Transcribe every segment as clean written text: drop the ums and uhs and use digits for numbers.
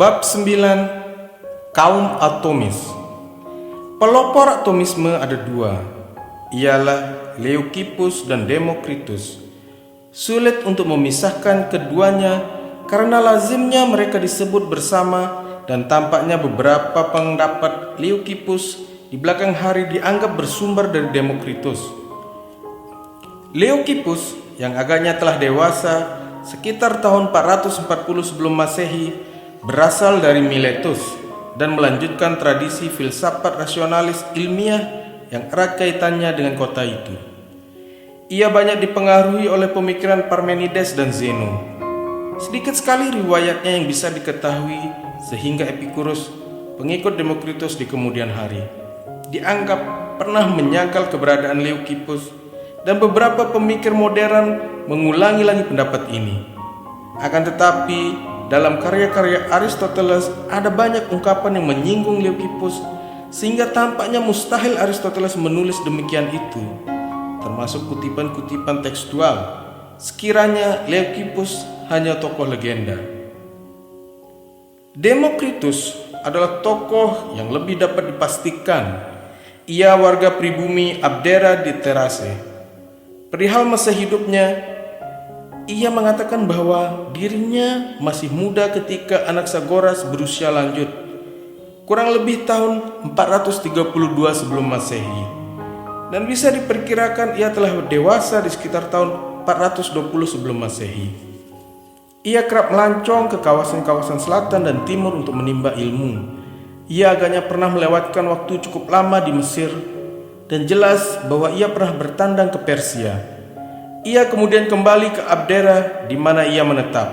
Bab 9. Kaum atomis. Pelopor atomisme ada dua, ialah Leucippus dan Demokritus. Sulit untuk memisahkan keduanya karena lazimnya mereka disebut bersama, dan tampaknya beberapa pendapat Leucippus di belakang hari dianggap bersumber dari Demokritus. Leucippus yang agaknya telah dewasa sekitar tahun 440 sebelum Masehi berasal dari Miletus dan melanjutkan tradisi filsafat rasionalis ilmiah yang erat kaitannya dengan kota itu. Ia banyak dipengaruhi oleh pemikiran Parmenides dan Zeno. Sedikit sekali riwayatnya yang bisa diketahui, sehingga Epicurus, pengikut Demokritus di kemudian hari, dianggap pernah menyangkal keberadaan Leucippus, dan beberapa pemikir modern mengulangi lagi pendapat ini. Akan tetapi, dalam karya-karya Aristoteles ada banyak ungkapan yang menyinggung Leucippus, sehingga tampaknya mustahil Aristoteles menulis demikian itu, termasuk kutipan-kutipan tekstual, sekiranya Leucippus hanya tokoh legenda. Demokritus adalah tokoh yang lebih dapat dipastikan. Ia warga pribumi Abdera di Therace. Perihal masa hidupnya, ia mengatakan bahwa dirinya masih muda ketika Anaxagoras berusia lanjut, kurang lebih tahun 432 sebelum Masehi, dan bisa diperkirakan ia telah dewasa di sekitar tahun 420 sebelum Masehi. Ia kerap melancong ke kawasan-kawasan selatan dan timur untuk menimba ilmu. Ia agaknya pernah melewatkan waktu cukup lama di Mesir, dan jelas bahwa ia pernah bertandang ke Persia. Ia kemudian kembali ke Abdera di mana ia menetap.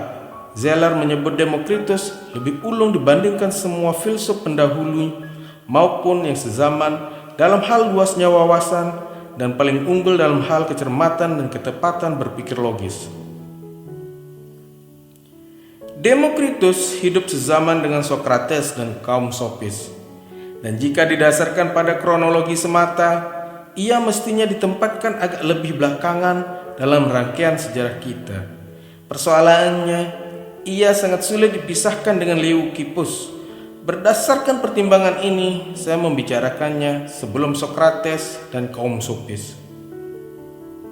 Zeller menyebut Demokritus lebih ulung dibandingkan semua filsuf pendahulu maupun yang sezaman dalam hal luasnya wawasan, dan paling unggul dalam hal kecermatan dan ketepatan berpikir logis. Demokritus hidup sezaman dengan Sokrates dan kaum sofis, dan jika didasarkan pada kronologi semata, ia mestinya ditempatkan agak lebih belakangan dalam rangkaian sejarah kita. Persoalannya, ia sangat sulit dipisahkan dengan Leucippus. Berdasarkan pertimbangan ini, saya membicarakannya sebelum Sokrates dan kaum sofis.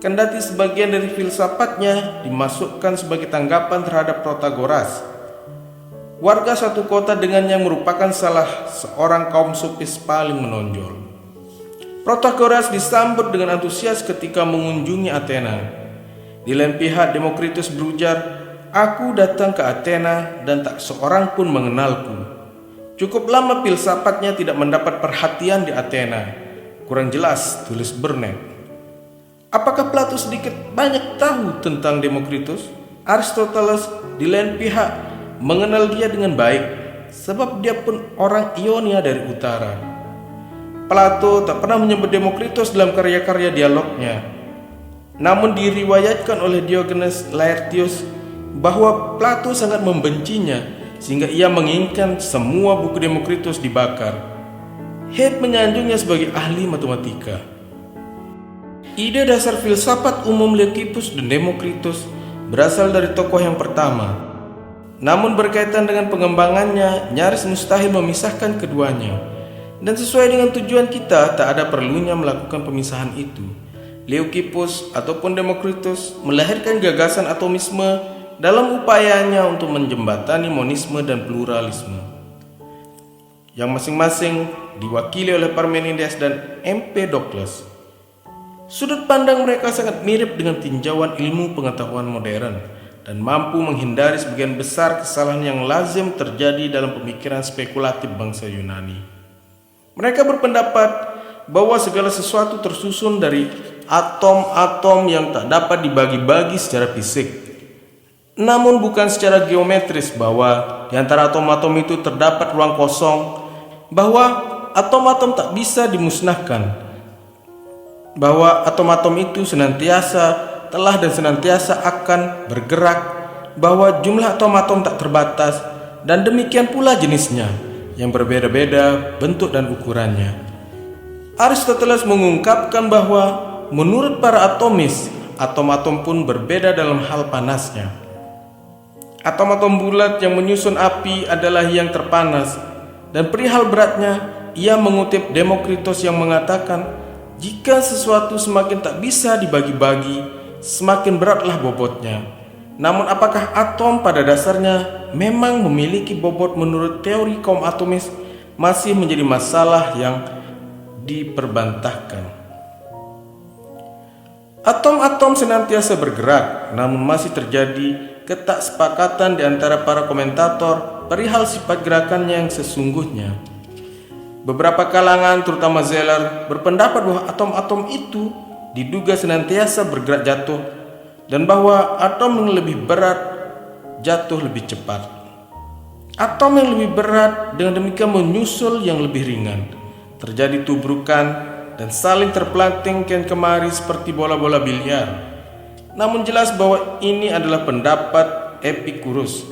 Kendati sebagian dari filsafatnya dimasukkan sebagai tanggapan terhadap Protagoras, warga satu kota dengan yang merupakan salah seorang kaum sofis paling menonjol. Protagoras disambut dengan antusias ketika mengunjungi Athena. Di lain pihak, Demokritus berujar, "Aku datang ke Athena dan tak seorang pun mengenalku." Cukup lama filsafatnya tidak mendapat perhatian di Athena. Kurang jelas, tulis Burnet. Apakah Plato sedikit banyak tahu tentang Demokritus? Aristoteles di lain pihak mengenal dia dengan baik, sebab dia pun orang Ionia dari utara. Plato tak pernah menyebut Demokritus dalam karya-karya dialognya. Namun diriwayatkan oleh Diogenes Laertius bahwa Plato sangat membencinya, sehingga ia menginginkan semua buku Demokritus dibakar. Head menyanjungnya sebagai ahli matematika. Ide dasar filsafat umum Leucippus dan Demokritus berasal dari tokoh yang pertama. Namun berkaitan dengan pengembangannya, nyaris mustahil memisahkan keduanya. Dan sesuai dengan tujuan kita, tak ada perlunya melakukan pemisahan itu. Leucippus ataupun Demokritus melahirkan gagasan atomisme dalam upayanya untuk menjembatani monisme dan pluralisme, yang masing-masing diwakili oleh Parmenides dan Empedokles. Sudut pandang mereka sangat mirip dengan tinjauan ilmu pengetahuan modern, dan mampu menghindari sebagian besar kesalahan yang lazim terjadi dalam pemikiran spekulatif bangsa Yunani. Mereka berpendapat bahwa segala sesuatu tersusun dari atom-atom yang tak dapat dibagi-bagi secara fisik, namun bukan secara geometris, bahwa di antara atom-atom itu terdapat ruang kosong, bahwa atom-atom tak bisa dimusnahkan, bahwa atom-atom itu senantiasa telah dan senantiasa akan bergerak, bahwa jumlah atom-atom tak terbatas, dan demikian pula jenisnya yang berbeda-beda bentuk dan ukurannya. Aristoteles mengungkapkan bahwa menurut para atomis, atom-atom pun berbeda dalam hal panasnya. Atom-atom bulat yang menyusun api adalah yang terpanas. Dan perihal beratnya, ia mengutip Demokritos yang mengatakan, jika sesuatu semakin tak bisa dibagi-bagi, semakin beratlah bobotnya. Namun apakah atom pada dasarnya memang memiliki bobot menurut teori kaum atomis masih menjadi masalah yang diperbantahkan. Atom-atom senantiasa bergerak, namun masih terjadi ketaksepakatan di antara para komentator perihal sifat gerakannya yang sesungguhnya. Beberapa kalangan, terutama Zeller, berpendapat bahwa atom-atom itu diduga senantiasa bergerak jatuh dan bahwa atom yang lebih berat jatuh lebih cepat. Atom yang lebih berat dengan demikian menyusul yang lebih ringan. Terjadi tubrukan dan saling terpelanting kian kemari seperti bola-bola biliar. Namun jelas bahwa ini adalah pendapat Epicurus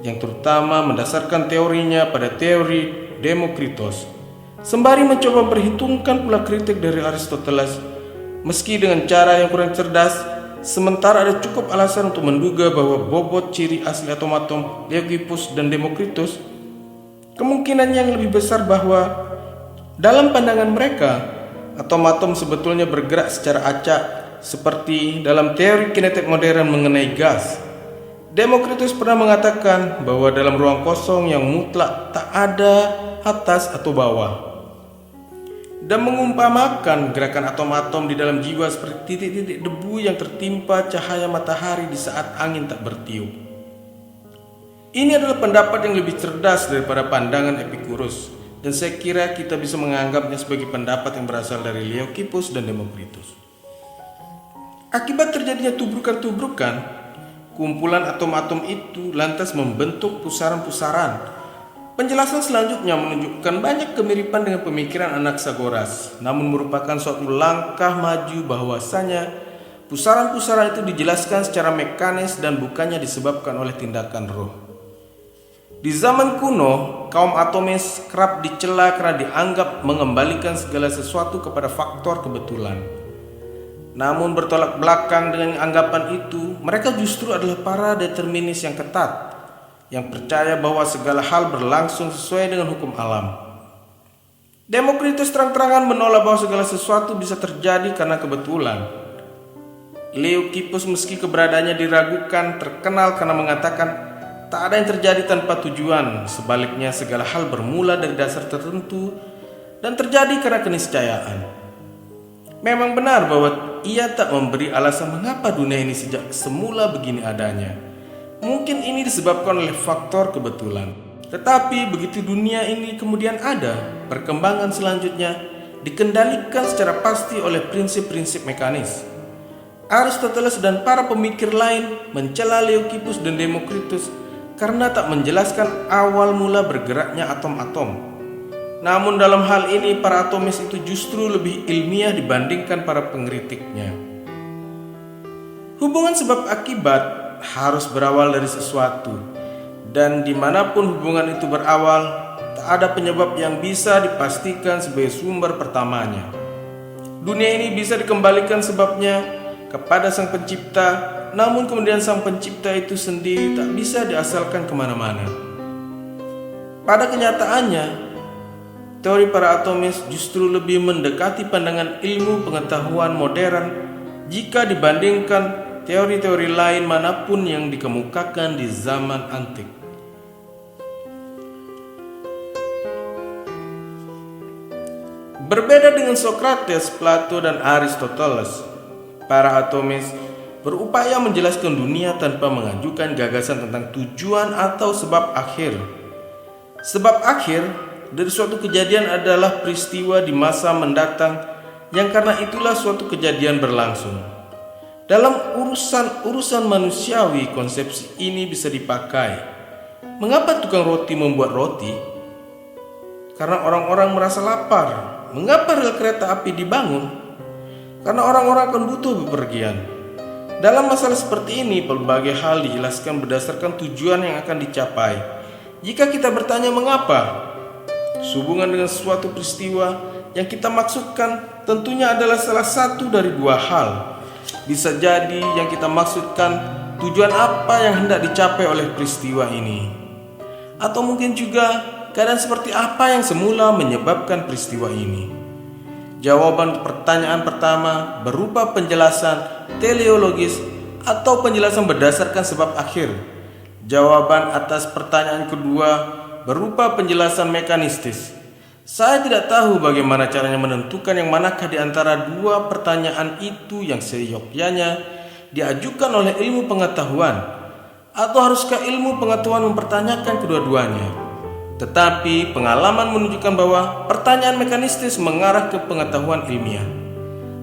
yang terutama mendasarkan teorinya pada teori Demokritos, sembari mencoba memperhitungkan pula kritik dari Aristoteles. Meski dengan cara yang kurang cerdas, sementara ada cukup alasan untuk menduga bahwa bobot ciri asli atom-atom Leucippus dan Demokritos, kemungkinan yang lebih besar bahwa dalam pandangan mereka, atom-atom sebetulnya bergerak secara acak seperti dalam teori kinetik modern mengenai gas. Demokritos pernah mengatakan bahwa dalam ruang kosong yang mutlak tak ada atas atau bawah, dan mengumpamakan gerakan atom-atom di dalam jiwa seperti titik-titik debu yang tertimpa cahaya matahari di saat angin tak bertiup. Ini adalah pendapat yang lebih cerdas daripada pandangan Epicurus, dan saya kira kita bisa menganggapnya sebagai pendapat yang berasal dari Leucippus dan Demokritos. Akibat terjadinya tubrukan-tubrukan, kumpulan atom-atom itu lantas membentuk pusaran-pusaran. Penjelasan selanjutnya menunjukkan banyak kemiripan dengan pemikiran Anaxagoras, namun merupakan suatu langkah maju bahwasanya pusaran-pusaran itu dijelaskan secara mekanis dan bukannya disebabkan oleh tindakan roh. Di zaman kuno, kaum atomis kerap dicela karena dianggap mengembalikan segala sesuatu kepada faktor kebetulan. Namun bertolak belakang dengan anggapan itu, mereka justru adalah para determinis yang ketat, yang percaya bahwa segala hal berlangsung sesuai dengan hukum alam. Demokritos terang-terangan menolak bahwa segala sesuatu bisa terjadi karena kebetulan. Leucippus meski keberadaannya diragukan terkenal karena mengatakan tak ada yang terjadi tanpa tujuan, sebaliknya segala hal bermula dari dasar tertentu dan terjadi karena keniscayaan. Memang benar bahwa ia tak memberi alasan mengapa dunia ini sejak semula begini adanya. Mungkin ini disebabkan oleh faktor kebetulan. Tetapi begitu dunia ini kemudian ada, perkembangan selanjutnya dikendalikan secara pasti oleh prinsip-prinsip mekanis. Aristoteles dan para pemikir lain mencela Leucippus dan Demokritos karena tak menjelaskan awal mula bergeraknya atom-atom. Namun dalam hal ini para atomis itu justru lebih ilmiah dibandingkan para pengkritiknya. Hubungan sebab akibat harus berawal dari sesuatu, dan dimanapun hubungan itu berawal, tak ada penyebab yang bisa dipastikan sebagai sumber pertamanya. Dunia ini bisa dikembalikan sebabnya kepada Sang Pencipta, namun kemudian Sang Pencipta itu sendiri tak bisa diasalkan kemana-mana. Pada kenyataannya, teori para atomis justru lebih mendekati pandangan ilmu pengetahuan modern jika dibandingkan teori-teori lain manapun yang dikemukakan di zaman antik. Berbeda dengan Socrates, Plato, dan Aristoteles, para atomis berupaya menjelaskan dunia tanpa mengajukan gagasan tentang tujuan atau sebab akhir. Sebab akhir dari suatu kejadian adalah peristiwa di masa mendatang yang karena itulah suatu kejadian berlangsung. Dalam urusan manusiawi, konsepsi ini bisa dipakai. Mengapa tukang roti membuat roti? Karena orang-orang merasa lapar. Mengapa rel kereta api dibangun? Karena orang-orang akan butuh bepergian. Dalam masalah seperti ini, berbagai hal dijelaskan berdasarkan tujuan yang akan dicapai. Jika kita bertanya mengapa, sehubungan dengan suatu peristiwa yang kita maksudkan tentunya adalah salah satu dari dua hal. Bisa jadi yang kita maksudkan tujuan apa yang hendak dicapai oleh peristiwa ini? Atau mungkin juga keadaan seperti apa yang semula menyebabkan peristiwa ini? Jawaban pertanyaan pertama berupa penjelasan teleologis atau penjelasan berdasarkan sebab akhir. Jawaban atas pertanyaan kedua berupa penjelasan mekanistis. Saya tidak tahu bagaimana caranya menentukan yang manakah di antara dua pertanyaan itu yang seyogyanya diajukan oleh ilmu pengetahuan, atau haruskah ilmu pengetahuan mempertanyakan kedua-duanya. Tetapi pengalaman menunjukkan bahwa pertanyaan mekanistis mengarah ke pengetahuan ilmiah,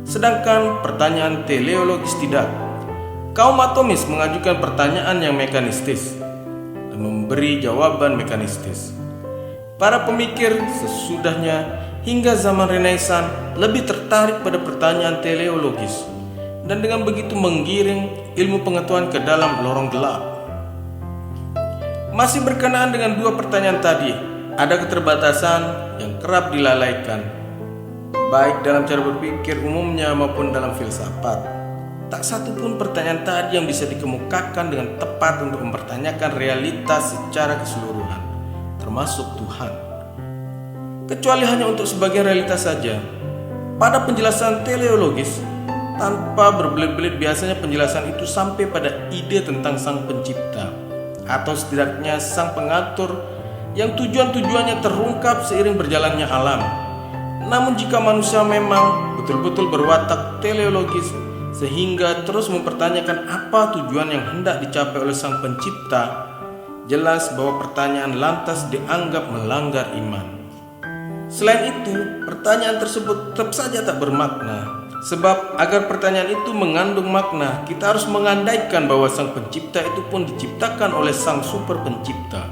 sedangkan pertanyaan teleologis tidak. Kaum atomis mengajukan pertanyaan yang mekanistis dan memberi jawaban mekanistis. Para pemikir sesudahnya hingga zaman Renaissance lebih tertarik pada pertanyaan teleologis, dan dengan begitu menggiring ilmu pengetahuan ke dalam lorong gelap. Masih berkenaan dengan dua pertanyaan tadi, ada keterbatasan yang kerap dilalaikan, baik dalam cara berpikir umumnya maupun dalam filsafat. Tak satu pun pertanyaan tadi yang bisa dikemukakan dengan tepat untuk mempertanyakan realitas secara keseluruhan, termasuk Tuhan, kecuali hanya untuk sebagian realitas saja. Pada penjelasan teleologis, tanpa berbelit-belit, biasanya penjelasan itu sampai pada ide tentang Sang Pencipta, atau setidaknya Sang Pengatur, yang tujuan-tujuannya terungkap seiring berjalannya alam. Namun jika manusia memang betul-betul berwatak teleologis sehingga terus mempertanyakan apa tujuan yang hendak dicapai oleh Sang Pencipta, jelas bahwa pertanyaan lantas dianggap melanggar iman. Selain itu, pertanyaan tersebut tetap saja tak bermakna, sebab agar pertanyaan itu mengandung makna, kita harus mengandaikan bahwa Sang Pencipta itu pun diciptakan oleh Sang Super Pencipta,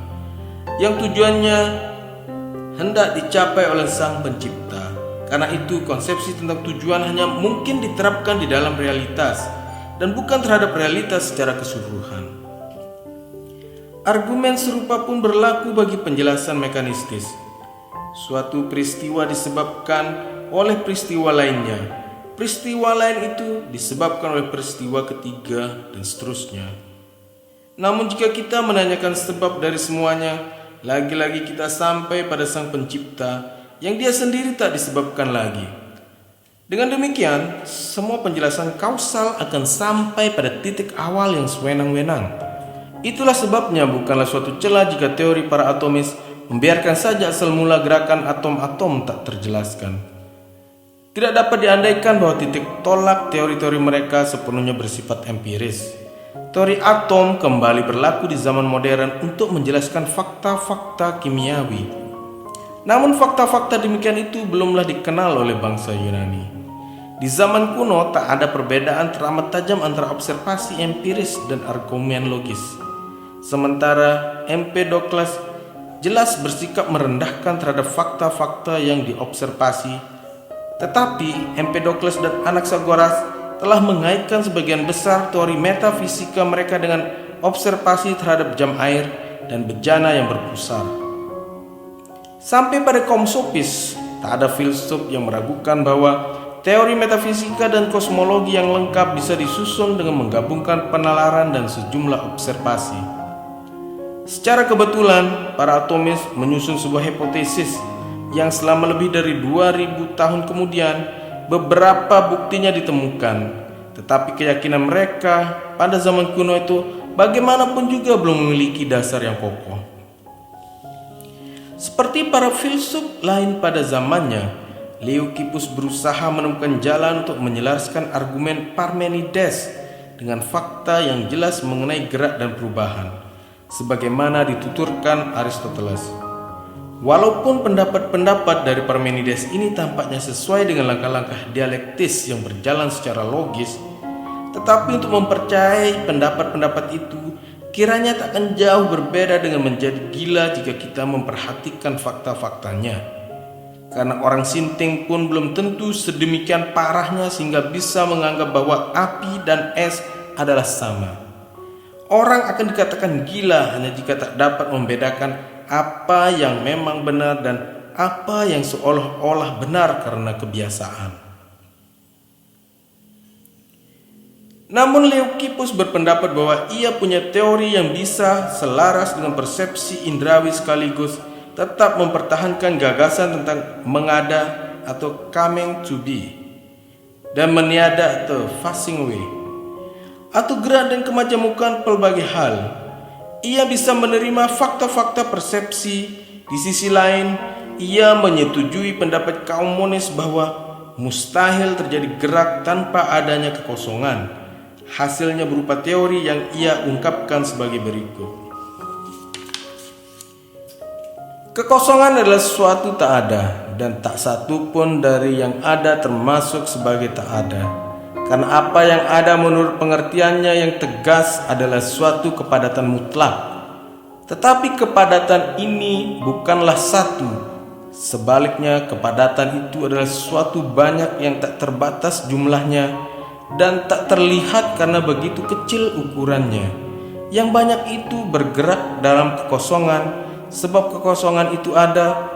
yang tujuannya hendak dicapai oleh Sang Pencipta. Karena itu, konsepsi tentang tujuan hanya mungkin diterapkan di dalam realitas dan bukan terhadap realitas secara keseluruhan. Argumen serupa pun berlaku bagi penjelasan mekanistis. Suatu peristiwa disebabkan oleh peristiwa lainnya. Peristiwa lain itu disebabkan oleh peristiwa ketiga dan seterusnya. Namun jika kita menanyakan sebab dari semuanya, lagi-lagi kita sampai pada Sang Pencipta yang dia sendiri tak disebabkan lagi. Dengan demikian, semua penjelasan kausal akan sampai pada titik awal yang sewenang-wenang. Itulah sebabnya bukanlah suatu celah jika teori para atomis membiarkan saja asal mula gerakan atom-atom tak terjelaskan. Tidak dapat diandaikan bahwa titik tolak teori-teori mereka sepenuhnya bersifat empiris. Teori atom kembali berlaku di zaman modern untuk menjelaskan fakta-fakta kimiawi. Namun fakta-fakta demikian itu belumlah dikenal oleh bangsa Yunani. Di zaman kuno tak ada perbedaan teramat tajam antara observasi empiris dan argumen logis. Sementara Empedokles jelas bersikap merendahkan terhadap fakta-fakta yang diobservasi. Tetapi Empedokles dan Anaxagoras telah mengaitkan sebagian besar teori metafisika mereka dengan observasi terhadap jam air dan bejana yang berpusar. Sampai pada kaum sofis, tak ada filsuf yang meragukan bahwa teori metafisika dan kosmologi yang lengkap bisa disusun dengan menggabungkan penalaran dan sejumlah observasi. Secara kebetulan, para atomis menyusun sebuah hipotesis yang selama lebih dari 2000 tahun kemudian beberapa buktinya ditemukan. Tetapi keyakinan mereka pada zaman kuno itu bagaimanapun juga belum memiliki dasar yang kokoh. Seperti para filsuf lain pada zamannya, Leucippus berusaha menemukan jalan untuk menyelaraskan argumen Parmenides dengan fakta yang jelas mengenai gerak dan perubahan, sebagaimana dituturkan Aristoteles. Walaupun pendapat-pendapat dari Parmenides ini tampaknya sesuai dengan langkah-langkah dialektis yang berjalan secara logis, tetapi untuk mempercayai pendapat-pendapat itu kiranya tak akan jauh berbeda dengan menjadi gila jika kita memperhatikan fakta-faktanya. Karena orang sinting pun belum tentu sedemikian parahnya sehingga bisa menganggap bahwa api dan es adalah sama. Orang akan dikatakan gila hanya jika tak dapat membedakan apa yang memang benar dan apa yang seolah-olah benar karena kebiasaan. Namun Leucippus berpendapat bahwa ia punya teori yang bisa selaras dengan persepsi indrawi sekaligus tetap mempertahankan gagasan tentang mengada atau coming to be dan meniada atau passing away atau gerak dan kemajemukan pelbagai hal. Ia bisa menerima fakta-fakta persepsi. Di sisi lain, ia menyetujui pendapat kaum monis bahwa mustahil terjadi gerak tanpa adanya kekosongan. Hasilnya berupa teori yang ia ungkapkan sebagai berikut. Kekosongan adalah sesuatu tak ada, dan tak satu pun dari yang ada termasuk sebagai tak ada. Karena apa yang ada menurut pengertiannya yang tegas adalah suatu kepadatan mutlak. Tetapi kepadatan ini bukanlah satu. Sebaliknya, kepadatan itu adalah suatu banyak yang tak terbatas jumlahnya dan tak terlihat karena begitu kecil ukurannya. Yang banyak itu bergerak dalam kekosongan sebab kekosongan itu ada,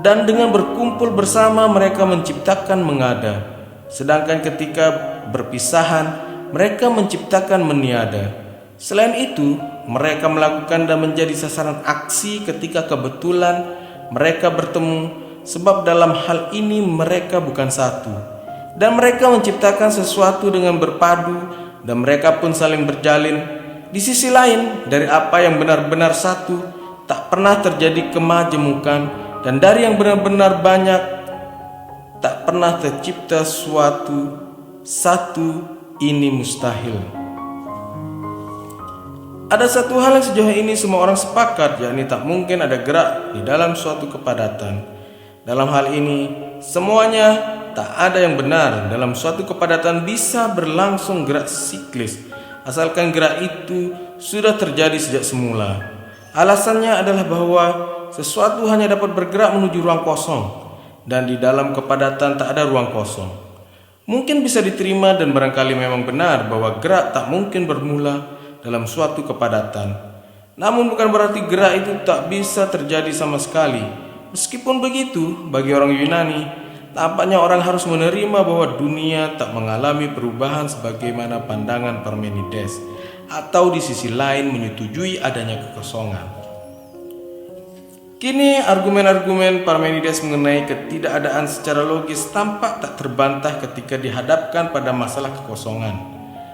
dan dengan berkumpul bersama mereka menciptakan mengada. Sedangkan ketika berpisahan, mereka menciptakan meniada. Selain itu, mereka melakukan dan menjadi sasaran aksi ketika kebetulan mereka bertemu, sebab dalam hal ini mereka bukan satu. Dan mereka menciptakan sesuatu dengan berpadu, dan mereka pun saling berjalin. Di sisi lain, dari apa yang benar-benar satu, tak pernah terjadi kemajemukan, dan dari yang benar-benar banyak, tak pernah tercipta satu ini mustahil. Ada satu hal yang sejauh ini semua orang sepakat, yakni tak mungkin ada gerak di dalam suatu kepadatan. Dalam hal ini, semuanya tak ada yang benar. Dalam suatu kepadatan bisa berlangsung gerak siklis, asalkan gerak itu sudah terjadi sejak semula. Alasannya adalah bahwa sesuatu hanya dapat bergerak menuju ruang kosong, dan di dalam kepadatan tak ada ruang kosong. Mungkin bisa diterima dan barangkali memang benar bahwa gerak tak mungkin bermula dalam suatu kepadatan. Namun bukan berarti gerak itu tak bisa terjadi sama sekali. Meskipun begitu, bagi orang Yunani, tampaknya orang harus menerima bahwa dunia tak mengalami perubahan sebagaimana pandangan Parmenides, atau di sisi lain menyetujui adanya kekosongan. Kini argumen-argumen Parmenides mengenai ketidakadaan secara logis tampak tak terbantah ketika dihadapkan pada masalah kekosongan.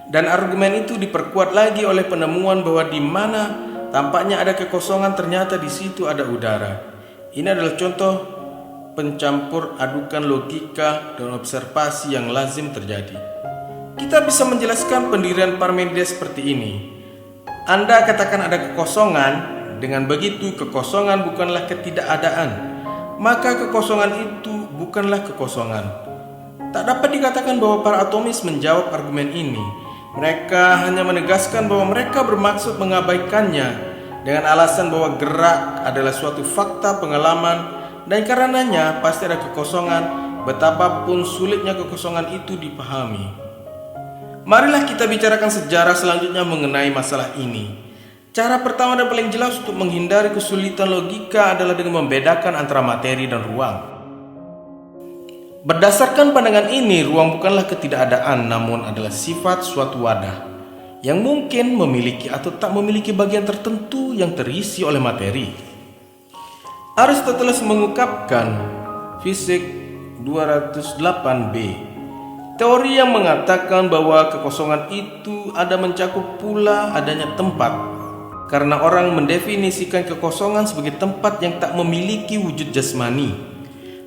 Dan argumen itu diperkuat lagi oleh penemuan bahwa di mana tampaknya ada kekosongan ternyata di situ ada udara. Ini adalah contoh pencampur adukan logika dan observasi yang lazim terjadi. Kita bisa menjelaskan pendirian Parmenides seperti ini. Anda katakan ada kekosongan. Dengan begitu, kekosongan bukanlah ketidakadaan, maka kekosongan itu bukanlah kekosongan. Tak dapat dikatakan bahwa para atomis menjawab argumen ini. Mereka hanya menegaskan bahwa mereka bermaksud mengabaikannya dengan alasan bahwa gerak adalah suatu fakta pengalaman, dan karenanya pasti ada kekosongan, betapapun sulitnya kekosongan itu dipahami. Marilah kita bicarakan sejarah selanjutnya mengenai masalah ini. Cara pertama dan paling jelas untuk menghindari kesulitan logika adalah dengan membedakan antara materi dan ruang. Berdasarkan pandangan ini, ruang bukanlah ketidakadaan, namun adalah sifat suatu wadah yang mungkin memiliki atau tak memiliki bagian tertentu yang terisi oleh materi. Aristoteles mengungkapkan Fisik 208b, teori yang mengatakan bahwa kekosongan itu ada mencakup pula adanya tempat. Karena orang mendefinisikan kekosongan sebagai tempat yang tak memiliki wujud jasmani.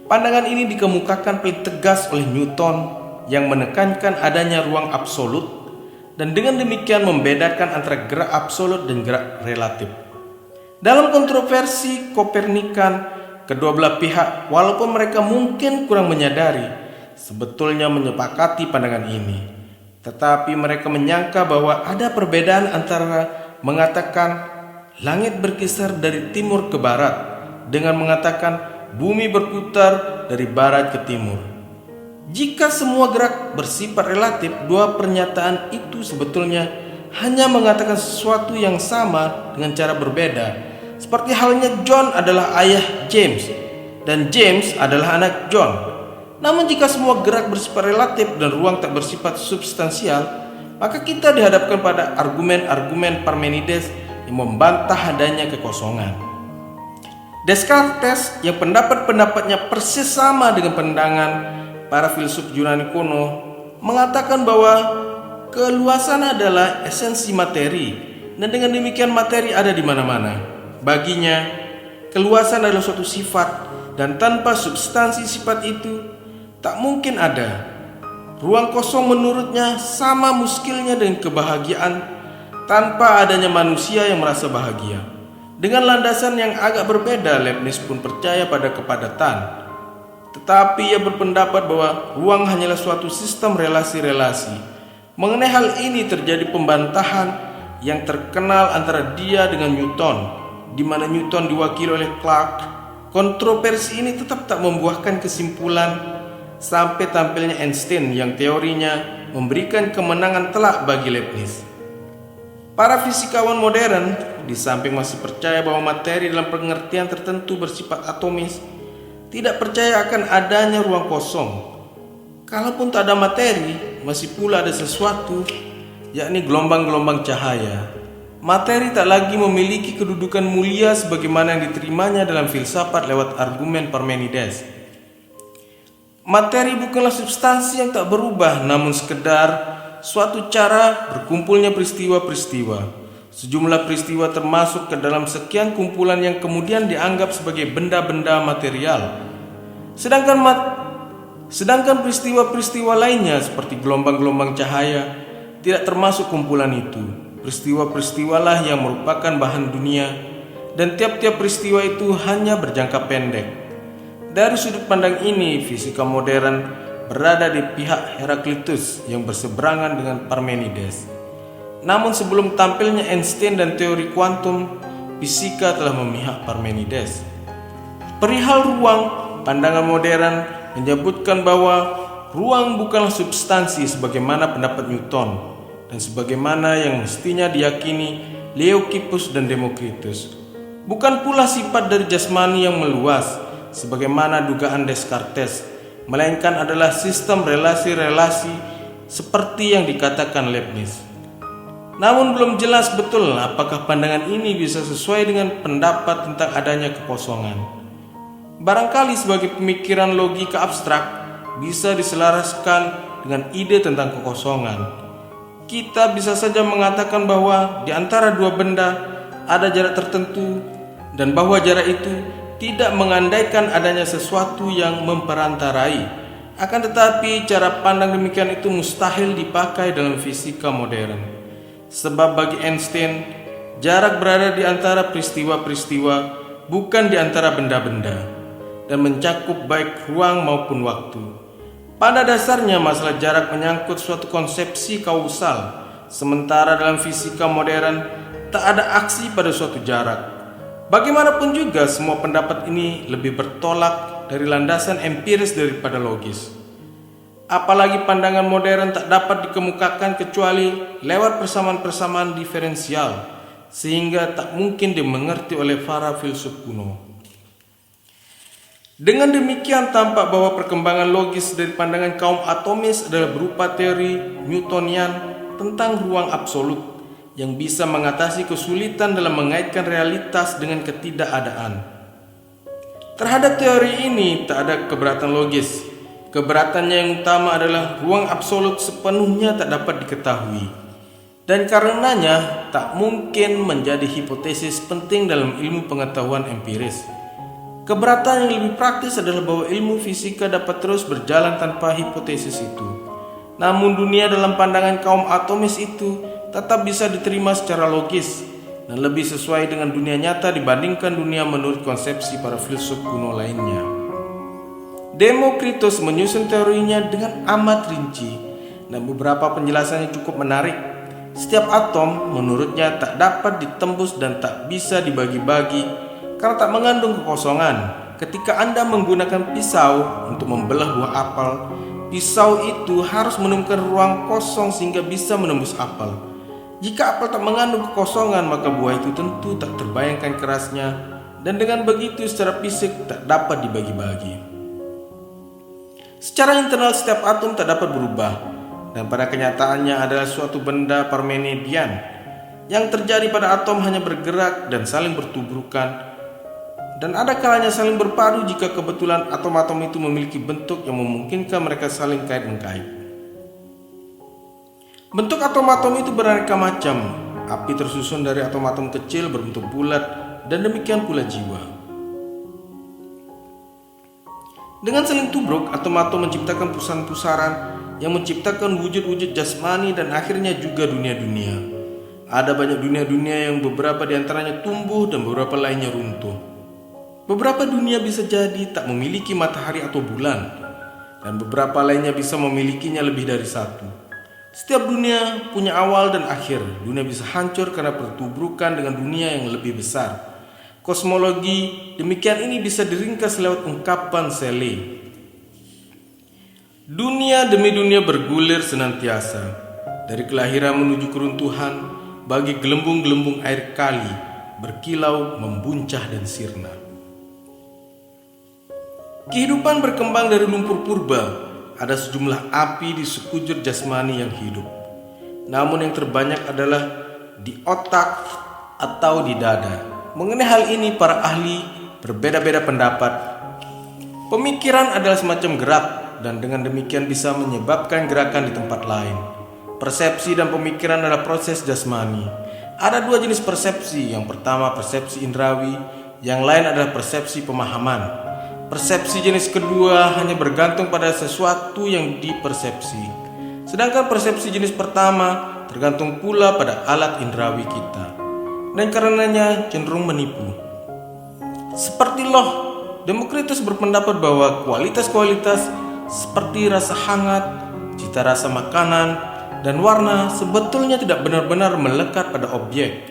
Pandangan ini dikemukakan paling tegas oleh Newton yang menekankan adanya ruang absolut, dan dengan demikian membedakan antara gerak absolut dan gerak relatif. Dalam kontroversi Kopernikan, kedua belah pihak, walaupun mereka mungkin kurang menyadari, sebetulnya menyepakati pandangan ini. Tetapi mereka menyangka bahwa ada perbedaan antara mengatakan langit berkisar dari timur ke barat dengan mengatakan bumi berputar dari barat ke timur. Jika semua gerak bersifat relatif, dua pernyataan itu sebetulnya hanya mengatakan sesuatu yang sama dengan cara berbeda. Seperti halnya John adalah ayah James dan James adalah anak John. Namun jika semua gerak bersifat relatif dan ruang tak bersifat substansial, maka kita dihadapkan pada argumen-argumen Parmenides yang membantah adanya kekosongan. Descartes yang pendapat-pendapatnya persis sama dengan pandangan para filsuf Yunani kuno mengatakan bahwa keluasan adalah esensi materi dan dengan demikian materi ada di mana-mana. Baginya, keluasan adalah suatu sifat dan tanpa substansi sifat itu tak mungkin ada. Ruang kosong menurutnya sama muskilnya dengan kebahagiaan tanpa adanya manusia yang merasa bahagia. Dengan landasan yang agak berbeda, Leibniz pun percaya pada kepadatan. Tetapi ia berpendapat bahwa ruang hanyalah suatu sistem relasi-relasi. Mengenai hal ini terjadi pembantahan yang terkenal antara dia dengan Newton, di mana Newton diwakili oleh Clarke. Kontroversi ini tetap tak membuahkan kesimpulan sampai tampilnya Einstein yang teorinya memberikan kemenangan telak bagi Leibniz. Para fisikawan modern di samping masih percaya bahwa materi dalam pengertian tertentu bersifat atomis, tidak percaya akan adanya ruang kosong. Kalaupun tak ada materi, masih pula ada sesuatu, yakni gelombang-gelombang cahaya. Materi tak lagi memiliki kedudukan mulia sebagaimana yang diterimanya dalam filsafat lewat argumen Parmenides. Materi bukanlah substansi yang tak berubah, namun sekedar suatu cara berkumpulnya peristiwa-peristiwa. Sejumlah peristiwa termasuk ke dalam sekian kumpulan yang kemudian dianggap sebagai benda-benda material. Sedangkan peristiwa-peristiwa lainnya seperti gelombang-gelombang cahaya tidak termasuk kumpulan itu. Peristiwa-peristiwalah yang merupakan bahan dunia, dan tiap-tiap peristiwa itu hanya berjangka pendek. Dari sudut pandang ini, fisika modern berada di pihak Heraklitus yang berseberangan dengan Parmenides. Namun sebelum tampilnya Einstein dan teori kuantum, fisika telah memihak Parmenides. Perihal ruang, pandangan modern menyebutkan bahwa ruang bukanlah substansi sebagaimana pendapat Newton dan sebagaimana yang mestinya diyakini Leucippus dan Demokritus. Bukan pula sifat dari jasmani yang meluas sebagaimana dugaan Descartes, melainkan adalah sistem relasi-relasi seperti yang dikatakan Leibniz. Namun belum jelas betul apakah pandangan ini bisa sesuai dengan pendapat tentang adanya kekosongan. Barangkali sebagai pemikiran logika abstrak bisa diselaraskan dengan ide tentang kekosongan. Kita bisa saja mengatakan bahwa di antara dua benda ada jarak tertentu dan bahwa jarak itu tidak mengandaikan adanya sesuatu yang memperantarai. Akan tetapi cara pandang demikian itu mustahil dipakai dalam fisika modern. Sebab bagi Einstein, jarak berada di antara peristiwa-peristiwa, bukan di antara benda-benda, dan mencakup baik ruang maupun waktu. Pada dasarnya masalah jarak menyangkut suatu konsepsi kausal, sementara dalam fisika modern tak ada aksi pada suatu jarak. Bagaimanapun juga semua pendapat ini lebih bertolak dari landasan empiris daripada logis. Apalagi pandangan modern tak dapat dikemukakan kecuali lewat persamaan-persamaan diferensial, sehingga tak mungkin dimengerti oleh para filsuf kuno. Dengan demikian tampak bahwa perkembangan logis dari pandangan kaum atomis adalah berupa teori Newtonian tentang ruang absolut yang bisa mengatasi kesulitan dalam mengaitkan realitas dengan ketidakadaan. Terhadap teori ini tak ada keberatan logis. Keberatannya yang utama adalah ruang absolut sepenuhnya tak dapat diketahui, dan karenanya tak mungkin menjadi hipotesis penting dalam ilmu pengetahuan empiris. Keberatan yang lebih praktis adalah bahwa ilmu fisika dapat terus berjalan tanpa hipotesis itu. Namun dunia dalam pandangan kaum atomis itu tetap bisa diterima secara logis dan lebih sesuai dengan dunia nyata dibandingkan dunia menurut konsepsi para filsuf kuno lainnya. Demokritus menyusun teorinya dengan amat rinci dan beberapa penjelasannya cukup menarik. Setiap atom menurutnya tak dapat ditembus dan tak bisa dibagi-bagi karena tak mengandung kekosongan. Ketika Anda menggunakan pisau untuk membelah buah apel, pisau itu harus menemukan ruang kosong sehingga bisa menembus apel. Jika apel tak mengandung kekosongan, maka buah itu tentu tak terbayangkan kerasnya, dan dengan begitu secara fisik tak dapat dibagi-bagi. Secara internal setiap atom tak dapat berubah. dan pada kenyataannya adalah suatu benda Parmenidian yang terjadi pada atom hanya bergerak dan saling bertubrukan, dan ada kalanya saling berpadu jika kebetulan atom-atom itu memiliki bentuk yang memungkinkan mereka saling kait-mengkait. Bentuk atom-atom itu beraneka macam. Api tersusun dari atom-atom kecil berbentuk bulat, dan demikian pula jiwa. Dengan saling tubruk, atom-atom menciptakan pusaran-pusaran yang menciptakan wujud-wujud jasmani dan akhirnya juga dunia-dunia. Ada banyak dunia-dunia yang beberapa diantaranya tumbuh dan beberapa lainnya runtuh. Beberapa dunia bisa jadi tak memiliki matahari atau bulan, dan beberapa lainnya bisa memilikinya lebih dari satu. Setiap dunia punya awal dan akhir. Dunia bisa hancur karena bertubrukan dengan dunia yang lebih besar. Kosmologi demikian ini bisa diringkas lewat ungkapan Shelley. Dunia demi dunia bergulir senantiasa, dari kelahiran menuju keruntuhan, bagi gelembung-gelembung air kali, berkilau, membuncah dan sirna. Kehidupan berkembang dari lumpur purba. Ada sejumlah api di sekujur jasmani yang hidup. Namun yang terbanyak adalah di otak atau di dada. Mengenai hal ini para ahli berbeda-beda pendapat. Pemikiran adalah semacam gerak, dan dengan demikian bisa menyebabkan gerakan di tempat lain. Persepsi dan pemikiran adalah proses jasmani. Ada dua jenis persepsi. Yang pertama persepsi indrawi, yang lain adalah persepsi pemahaman. Persepsi jenis kedua hanya bergantung pada sesuatu yang dipersepsi. Sedangkan persepsi jenis pertama tergantung pula pada alat indrawi kita, dan karenanya cenderung menipu. Seperti Loh, Demokritus berpendapat bahwa kualitas-kualitas seperti rasa hangat, cita rasa makanan, dan warna sebetulnya tidak benar-benar melekat pada objek,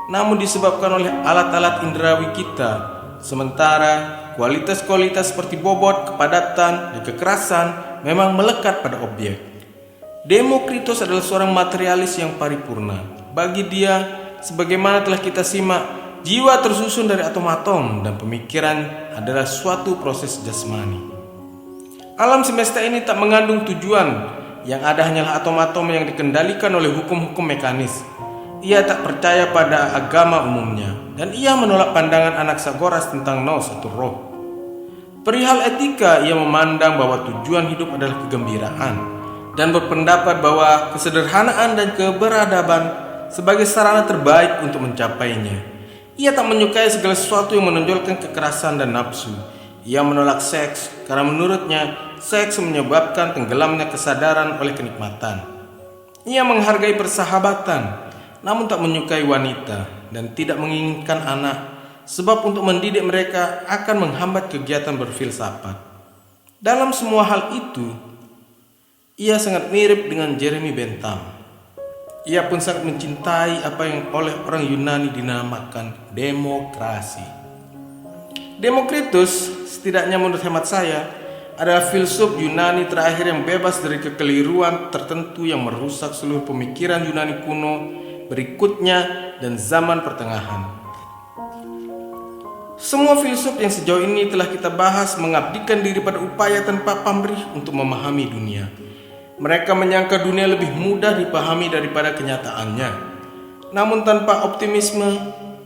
namun disebabkan oleh alat-alat indrawi kita. Sementara kualitas-kualitas seperti bobot, kepadatan, dan kekerasan memang melekat pada objek. Demokritus adalah seorang materialis yang paripurna. Bagi dia, sebagaimana telah kita simak, jiwa tersusun dari atom-atom dan pemikiran adalah suatu proses jasmani. Alam semesta ini tak mengandung tujuan, yang ada hanyalah atom-atom yang dikendalikan oleh hukum-hukum mekanis. Ia tak percaya pada agama umumnya, dan ia menolak pandangan Anaxagoras tentang nous atau roh. Perihal etika, ia memandang bahwa tujuan hidup adalah kegembiraan, dan berpendapat bahwa kesederhanaan dan keberadaban sebagai sarana terbaik untuk mencapainya. Ia tak menyukai segala sesuatu yang menonjolkan kekerasan dan nafsu. Ia menolak seks karena menurutnya seks menyebabkan tenggelamnya kesadaran oleh kenikmatan. Ia menghargai persahabatan, namun tak menyukai wanita, dan tidak menginginkan anak, sebab untuk mendidik mereka akan menghambat kegiatan berfilsafat. Dalam semua hal itu, ia sangat mirip dengan Jeremy Bentham. Ia pun sangat mencintai apa yang oleh orang Yunani dinamakan demokrasi. Demokritus, setidaknya menurut hemat saya, adalah filsuf Yunani terakhir yang bebas dari kekeliruan tertentu yang merusak seluruh pemikiran Yunani kuno berikutnya dan zaman pertengahan. Semua filsuf yang sejauh ini telah kita bahas mengabdikan diri pada upaya tanpa pamrih untuk memahami dunia. Mereka menyangka dunia lebih mudah dipahami daripada kenyataannya. Namun tanpa optimisme,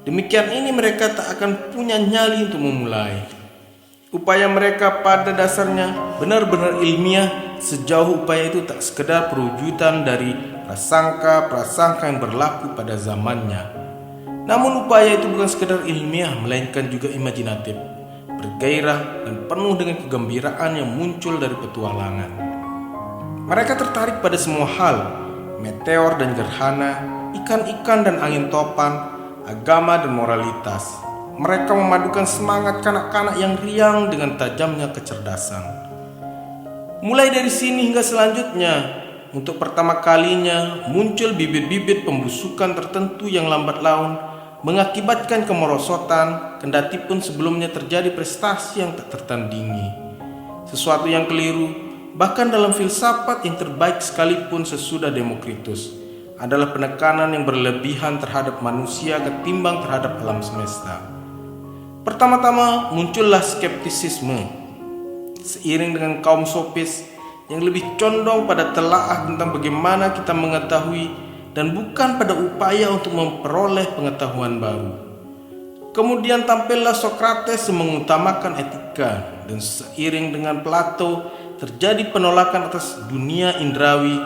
demikian ini mereka tak akan punya nyali untuk memulai. Upaya mereka pada dasarnya benar-benar ilmiah, sejauh upaya itu tak sekedar perwujudan dari prasangka-prasangka yang berlaku pada zamannya. Namun upaya itu bukan sekedar ilmiah, melainkan juga imajinatif, bergairah dan penuh dengan kegembiraan yang muncul dari petualangan. Mereka tertarik pada semua hal, meteor dan gerhana, ikan-ikan dan angin topan, agama dan moralitas. Mereka memadukan semangat kanak-kanak yang riang dengan tajamnya kecerdasan. Mulai dari sini hingga selanjutnya, untuk pertama kalinya muncul bibit-bibit pembusukan tertentu yang lambat laun mengakibatkan kemerosotan, kendati pun sebelumnya terjadi prestasi yang tak tertandingi. Sesuatu yang keliru, bahkan dalam filsafat yang terbaik sekalipun sesudah Demokritus, adalah penekanan yang berlebihan terhadap manusia ketimbang terhadap alam semesta. Pertama-tama muncullah skeptisisme. Seiring dengan kaum sofis yang lebih condong pada telaah tentang bagaimana kita mengetahui dan bukan pada upaya untuk memperoleh pengetahuan baru. Kemudian tampillah Sokrates yang mengutamakan etika, dan seiring dengan Plato terjadi penolakan atas dunia indrawi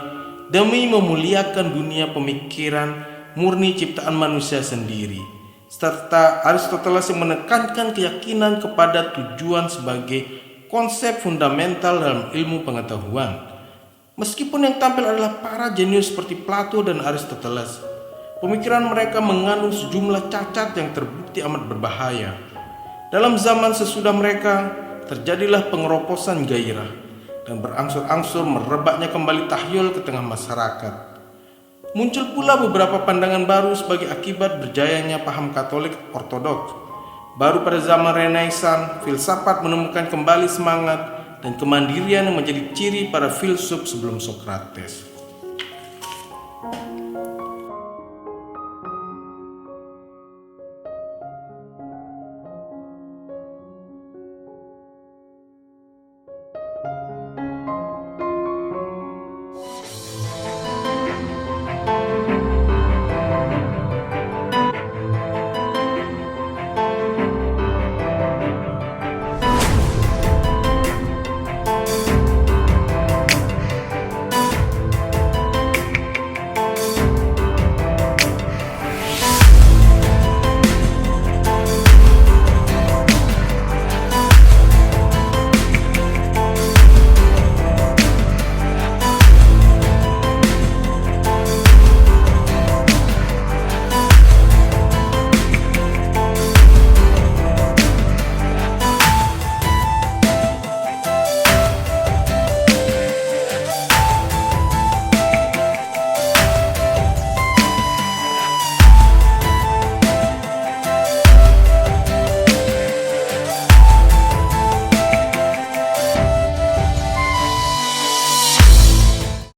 demi memuliakan dunia pemikiran murni ciptaan manusia sendiri, serta Aristoteles yang menekankan keyakinan kepada tujuan sebagai konsep fundamental dalam ilmu pengetahuan. Meskipun yang tampil adalah para jenius seperti Plato dan Aristoteles, pemikiran mereka mengandung sejumlah cacat yang terbukti amat berbahaya. Dalam zaman sesudah mereka, terjadilah pengeroposan gairah dan berangsur-angsur merebaknya kembali tahyul ke tengah masyarakat. Muncul pula beberapa pandangan baru sebagai akibat berjayanya paham Katolik Ortodoks. Baru pada zaman Renaissance, filsafat menemukan kembali semangat dan kemandirian yang menjadi ciri para filsuf sebelum Sokrates.